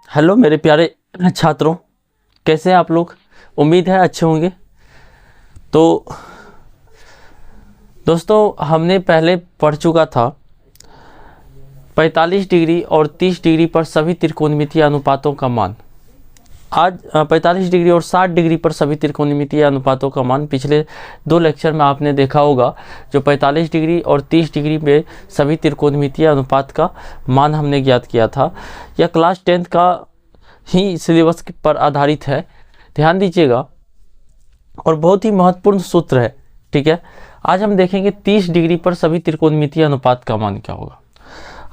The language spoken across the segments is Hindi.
हेलो मेरे प्यारे छात्रों, कैसे हैं आप लोग। उम्मीद है अच्छे होंगे। तो दोस्तों, हमने पहले पढ़ चुका था 45 डिग्री और 30 डिग्री पर सभी त्रिकोणमितीय अनुपातों का मान। आज 45 डिग्री और 60 डिग्री पर सभी त्रिकोणमितीय अनुपातों का मान पिछले 2 लेक्चर में आपने देखा होगा। जो 45 डिग्री और 30 डिग्री में सभी त्रिकोणमितीय अनुपात का मान हमने ज्ञात किया था। यह क्लास 10 का ही सिलेबस पर आधारित है, ध्यान दीजिएगा, और बहुत ही महत्वपूर्ण सूत्र है। ठीक है, आज हम देखेंगे 30 डिग्री पर सभी त्रिकोणमितीय अनुपात का मान क्या होगा।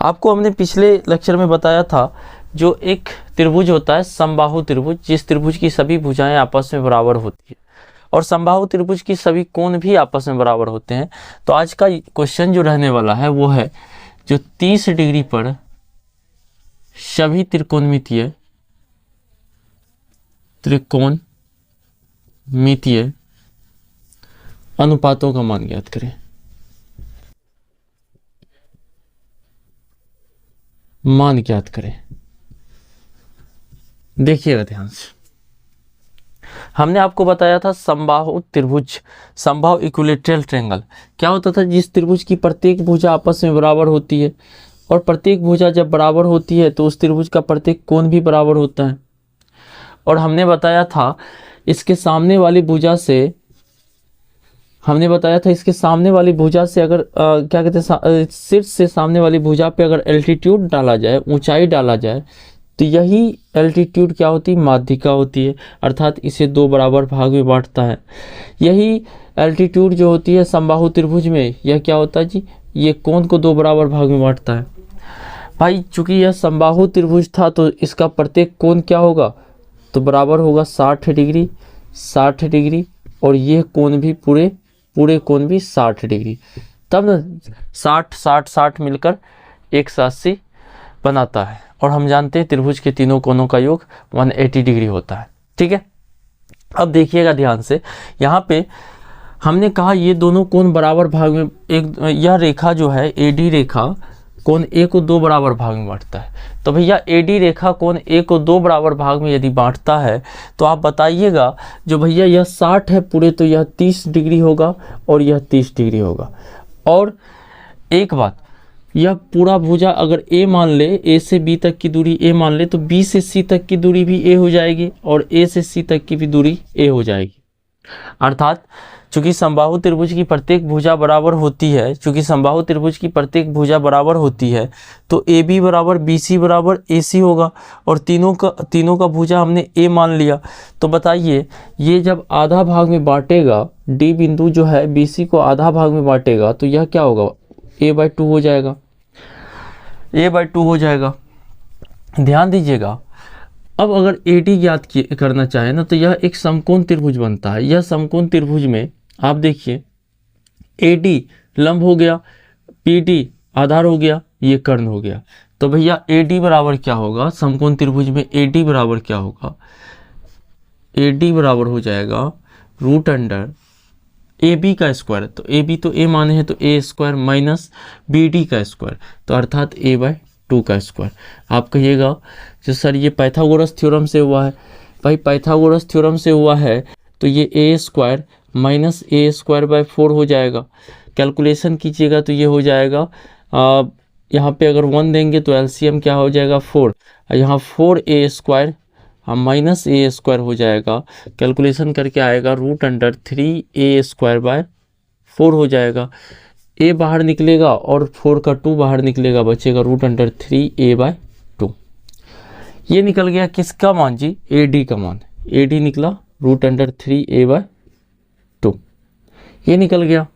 आपको हमने पिछले लेक्चर में बताया था, जो एक त्रिभुज होता है समबाहु त्रिभुज, जिस त्रिभुज की सभी भुजाएं आपस में बराबर होती है और समबाहु त्रिभुज की सभी कोण भी आपस में बराबर होते हैं। तो आज का क्वेश्चन जो रहने वाला है वो है जो 30 डिग्री पर सभी त्रिकोणमितीय अनुपातों का मान ज्ञात करें। मान ज्ञात करें। देखिएगा ध्यान से, हमने आपको बताया था समबाहु त्रिभुज, समबाहु इक्विलैटरल ट्रायंगल क्या होता था। जिस त्रिभुज की प्रत्येक भुजा आपस में बराबर होती है और प्रत्येक भुजा जब बराबर होती है तो उस त्रिभुज का प्रत्येक कोण भी बराबर होता है। और हमने बताया था इसके सामने वाली भुजा से, इसके सामने वाली भुजा से अगर क्या कहते हैं, शीर्ष से सामने वाली भुजा पे अगर एल्टीट्यूड डाला जाए, ऊंचाई डाला जाए, तो यही एल्टीट्यूड क्या होती है, माध्यिका होती है। अर्थात इसे 2 बराबर भाग में बांटता है। यही एल्टीट्यूड जो होती है समबाहु त्रिभुज में, यह क्या होता है जी, ये कोण को 2 बराबर भाग में बांटता है। भाई चूंकि यह समबाहु त्रिभुज था तो इसका प्रत्येक कोण क्या होगा, तो बराबर होगा 60 डिग्री, 60 डिग्री, और यह कोण भी पूरे कोण भी 60 डिग्री। तब ना 60 60 60 मिलकर 180 बनाता है। और हम जानते हैं त्रिभुज के तीनों कोणों का योग 180 डिग्री होता है। ठीक है, अब देखिएगा ध्यान से, यहाँ पे हमने कहा ये दोनों कोण बराबर भाग में, यह रेखा जो है एडी रेखा कोण ए को 2 बराबर भाग में बांटता है। तो भैया एडी रेखा कोण ए को 2 बराबर भाग में यदि बांटता है तो आप बताइएगा, जो भैया यह 60 है पूरे, तो यह 30 डिग्री होगा और यह 30 डिग्री होगा। और एक बात, यह पूरा भुजा अगर ए मान ले, ए से बी तक की दूरी ए मान ले, तो बी से सी तक की दूरी भी ए हो जाएगी और ए से सी तक की भी दूरी ए हो जाएगी। अर्थात चूंकि समबाहु त्रिभुज की प्रत्येक भुजा बराबर होती है, तो ए बी बराबर बी सी बराबर ए सी होगा। और तीनों का भुजा हमने ए मान लिया। तो बताइए, ये जब आधा भाग में बांटेगा, डी बिंदु जो है बी सी को आधा भाग में बांटेगा, तो यह क्या होगा, a/2 हो जाएगा, a/2 हो जाएगा। ध्यान दीजिएगा, अब अगर AD ज्ञात करना चाहे ना, तो यह एक समकोण त्रिभुज बनता है। यह समकोण त्रिभुज में आप देखिए, AD लंब हो गया, PD आधार हो गया, ये कर्ण हो गया। तो भैया AD बराबर क्या होगा, समकोण त्रिभुज में AD बराबर क्या होगा, AD बराबर हो जाएगा √ AB का स्क्वायर। तो AB तो A माने हैं, तो A स्क्वायर माइनस BD का स्क्वायर, तो अर्थात a/2 का स्क्वायर। आप कहिएगा जो सर ये पाइथागोरस थ्योरम से हुआ है। भाई पाइथागोरस थ्योरम से हुआ है तो ये a स्क्वायर माइनस a²/4 हो जाएगा। कैलकुलेशन कीजिएगा तो ये हो जाएगा, यहाँ पे अगर 1 देंगे तो एलसीएम क्या हो जाएगा 4, यहाँ 4a² माइनस a² हो जाएगा। कैलकुलेशन करके आएगा √3a²/4 हो जाएगा। a बाहर निकलेगा और 4 का 2 बाहर निकलेगा, बचेगा √3a/2। ये निकल गया किसका मान जी, AD का मान। AD निकला √3a/2, ये निकल गया।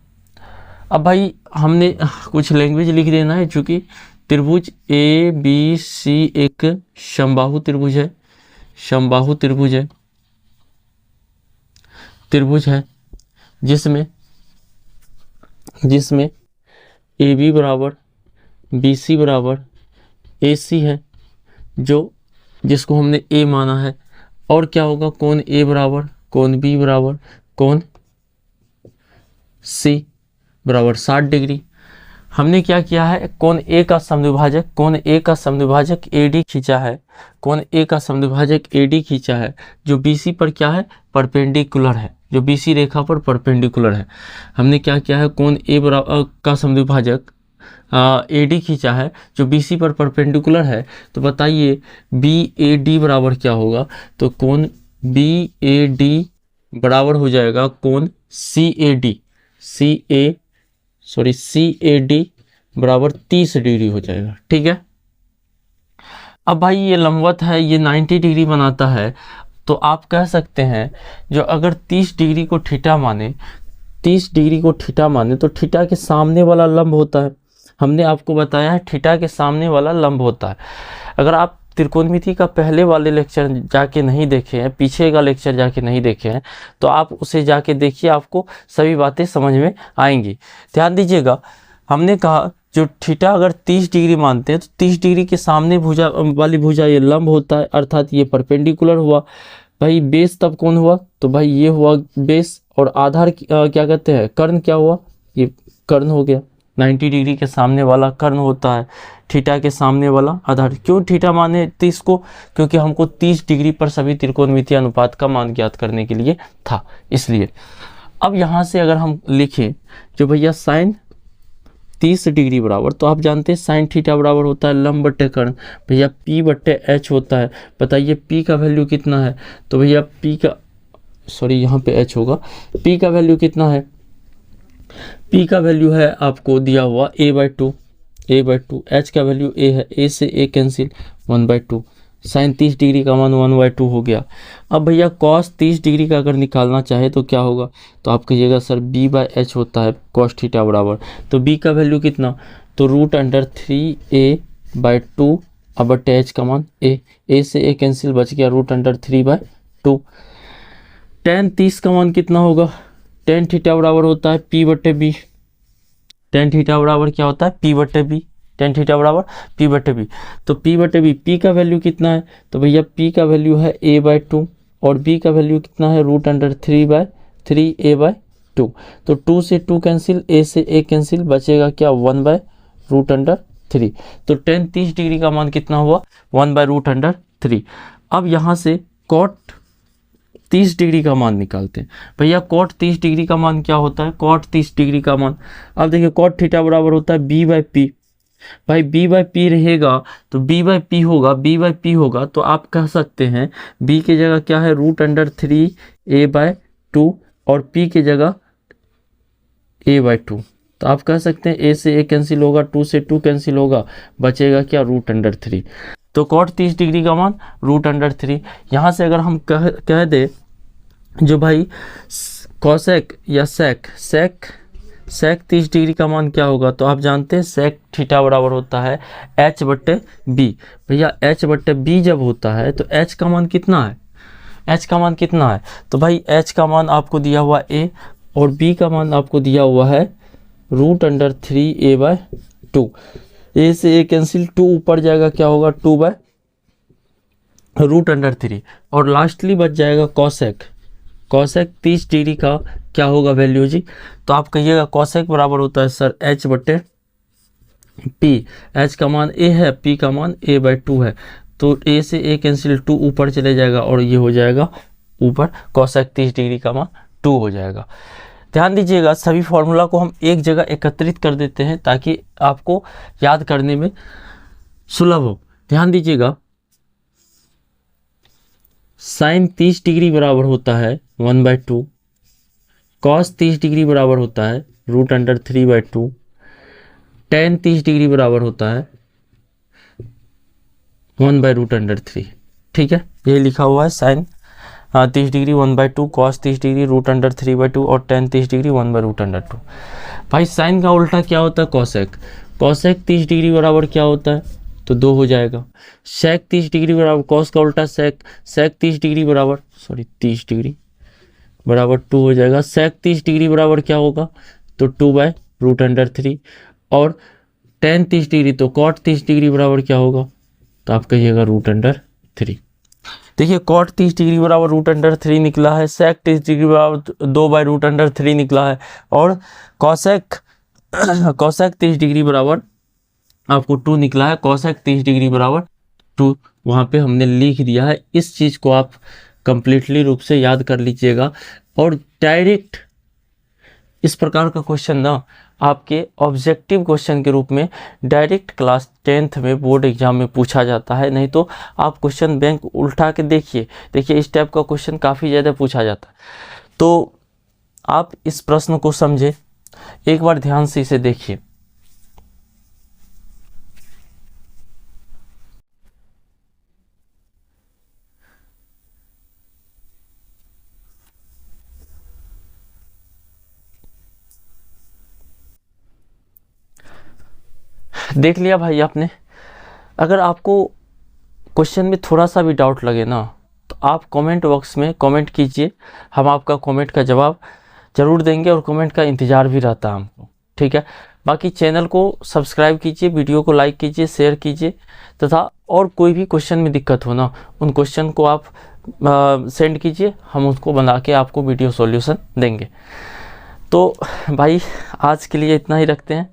अब भाई हमने कुछ लैंग्वेज लिख देना है, चूंकि त्रिभुज ABC एक समबाहु त्रिभुज है, जिसमें AB बराबर BC बराबर AC है, जिसको हमने A माना है। और क्या होगा, कोण A बराबर कोण B बराबर कोण C बराबर 60 डिग्री। हमने क्या किया है, कोण ए का समद्विभाजक AD खींचा है, कोण ए का समद्विभाजक AD खींचा है जो BC पर क्या है, परपेंडिकुलर है, जो BC रेखा पर परपेंडिकुलर है। हमने क्या किया है, कोण ए का समद्विभाजक AD खींचा है जो BC पर परपेंडिकुलर है। तो बताइए BAD बराबर क्या होगा, तो कोण BAD बराबर हो जाएगा कोण CAD बराबर 30 डिग्री हो जाएगा। ठीक है, अब भाई ये लंबवत है, ये 90 डिग्री बनाता है, तो आप कह सकते हैं जो अगर 30 डिग्री को थीटा माने, 30 डिग्री को थीटा माने तो थीटा के सामने वाला लंब होता है। हमने आपको बताया है थीटा के सामने वाला लंब होता है। अगर आप त्रिकोणमिति का पहले वाले लेक्चर जाके नहीं देखे हैं, पीछे का लेक्चर जाके नहीं देखे हैं, तो आप उसे जाके देखिए, आपको सभी बातें समझ में आएंगी। ध्यान दीजिएगा, हमने कहा जो थीटा अगर 30 डिग्री मानते हैं तो 30 डिग्री के सामने वाली भुजा ये लंब होता है, अर्थात ये परपेंडिकुलर हुआ। भाई बेस तब कौन हुआ, तो भाई ये हुआ बेस, और आधार क्या कहते हैं, कर्ण क्या हुआ, ये कर्ण हो गया। 90 डिग्री के सामने वाला कर्ण होता है, थीटा के सामने वाला आधार। क्यों थीटा माने 30 को, क्योंकि हमको 30 डिग्री पर सभी त्रिकोणमितीय अनुपात का मान ज्ञात करने के लिए था, इसलिए। अब यहाँ से अगर हम लिखें जो भैया साइन 30 डिग्री बराबर, तो आप जानते हैं साइन थीटा बराबर होता है लंब बट्टे कर्ण, भैया P/H होता है। बताइए P का वैल्यू कितना है, तो भैया P का, सॉरी यहाँ पे H होगा, P का वैल्यू कितना है, P का वैल्यू है आपको दिया हुआ A/2, H का वैल्यू A है, A से A कैंसिल 1/2, साइन 30 डिग्री का मान 1/2 हो गया। अब भैया कॉस 30 डिग्री का अगर निकालना चाहे तो क्या होगा, तो आप कहिएगा सर B/H होता है कॉस थीटा बराबर, तो B का वैल्यू कितना, तो √3a/2 अब बट्टे H का मान A से A कैंसिल बच गया √3/2। tan 30 का मान कितना होगा, tan थीटा बराबर होता है P/B, tan थीटा बराबर क्या होता है P/B, tan थीटा बराबर P/B। तो P/B, P का वैल्यू कितना है, तो भैया P का वैल्यू है A/2 और B का वैल्यू कितना है √3/3a/2। तो 2 से 2 कैंसिल, A से A कैंसिल, बचेगा क्या 1/√3। तो tan 30 डिग्री का मान कितना हुआ 1/√3। अब यहाँ से cot 30 डिग्री का मान निकालते हैं। भैया cot 30 डिग्री का मान क्या होता है, cot 30 डिग्री का मान, अब देखिए cot थीटा बराबर होता है B/P। भाई B/P रहेगा तो B/P होगा, तो आप कह सकते हैं B की जगह क्या है √3a/2 और P की जगह a/2। तो आप कह सकते हैं A से A कैंसिल होगा, 2 से 2 कैंसिल होगा, बचेगा क्या √3। तो cot 30 डिग्री का मान √3। यहाँ से अगर हम कह दे जो भाई cosec या sec 30 डिग्री का मान क्या होगा, तो आप जानते हैं sec थीटा बराबर होता है H/B। भैया H/B जब होता है तो H का मान कितना है, तो भाई H का मान आपको दिया हुआ A और B का मान आपको दिया हुआ है √3a/2। A से A कैंसिल, 2 ऊपर जाएगा क्या होगा 2/√3 और लास्टली बच जाएगा cosec 30 डिग्री का क्या होगा वैल्यू जी, तो आप कहिएगा cosec बराबर होता है सर H/P। H का मान A है, P का मान A/2 है, तो A से A कैंसिल, 2 ऊपर चले जाएगा और ये हो जाएगा ऊपर cosec 30 डिग्री का मान 2 हो जाएगा। ध्यान दीजिएगा, सभी फॉर्मूला को हम एक जगह एकत्रित कर देते हैं ताकि आपको याद करने में सुलभ हो। ध्यान दीजिएगा, साइन 30 डिग्री बराबर होता है 1/2, कॉस 30 डिग्री बराबर होता है √3/2, tan 30 डिग्री बराबर होता है 1/√3। ठीक है, यही लिखा हुआ है, साइन 30 डिग्री 1/2, कॉस 30 डिग्री √3/2 और tan 30 डिग्री 1/√2। भाई साइन का उल्टा क्या होता है cosec 30 डिग्री बराबर क्या होता है, तो 2 हो जाएगा। sec 30 डिग्री बराबर cos का उल्टा sec 30 डिग्री बराबर 30 डिग्री बराबर 2 हो जाएगा। sec 30 डिग्री बराबर क्या होगा, तो 2/√3 और tan 30 डिग्री, तो cot 30 डिग्री बराबर क्या होगा, तो आप कहिएगा √3। देखिए cot 30 डिग्री बराबर √3 निकला है, sec 30 डिग्री बराबर 2/√3 निकला है और cosec कोसेक 30 डिग्री बराबर आपको 2 निकला है, कोसेक 30 डिग्री बराबर 2 वहाँ पे हमने लिख दिया है। इस चीज़ को आप कंप्लीटली रूप से याद कर लीजिएगा। और डायरेक्ट इस प्रकार का क्वेश्चन ना आपके ऑब्जेक्टिव क्वेश्चन के रूप में डायरेक्ट क्लास 10th में बोर्ड एग्जाम में पूछा जाता है। नहीं तो आप क्वेश्चन बैंक उल्टा के देखिए, इस टाइप का क्वेश्चन काफ़ी ज़्यादा पूछा जाता है। तो आप इस प्रश्न को समझे, एक बार ध्यान से इसे देखिए। देख लिया भाई आपने। अगर आपको क्वेश्चन में थोड़ा सा भी डाउट लगे ना तो आप कमेंट बॉक्स में कमेंट कीजिए, हम आपका कमेंट का जवाब ज़रूर देंगे और कमेंट का इंतज़ार भी रहता है हमको, ठीक है। बाकी चैनल को सब्सक्राइब कीजिए, वीडियो को लाइक कीजिए, शेयर कीजिए, तथा और कोई भी क्वेश्चन में दिक्कत हो ना उन क्वेश्चन को आप सेंड कीजिए, हम उसको बना के आपको वीडियो सॉल्यूशन देंगे। तो भाई आज के लिए इतना ही रखते हैं,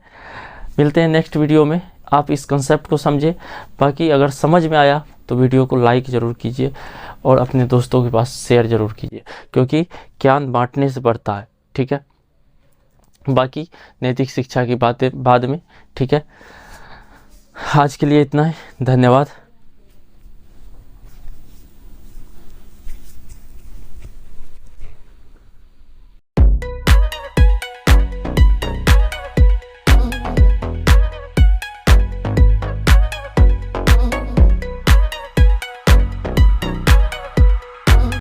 मिलते हैं नेक्स्ट वीडियो में। आप इस कंसेप्ट को समझे, बाकी अगर समझ में आया तो वीडियो को लाइक ज़रूर कीजिए और अपने दोस्तों के पास शेयर ज़रूर कीजिए, क्योंकि ज्ञान बांटने से बढ़ता है, ठीक है। बाकी नैतिक शिक्षा की बातें बाद में, ठीक है। आज के लिए इतना ही, धन्यवाद।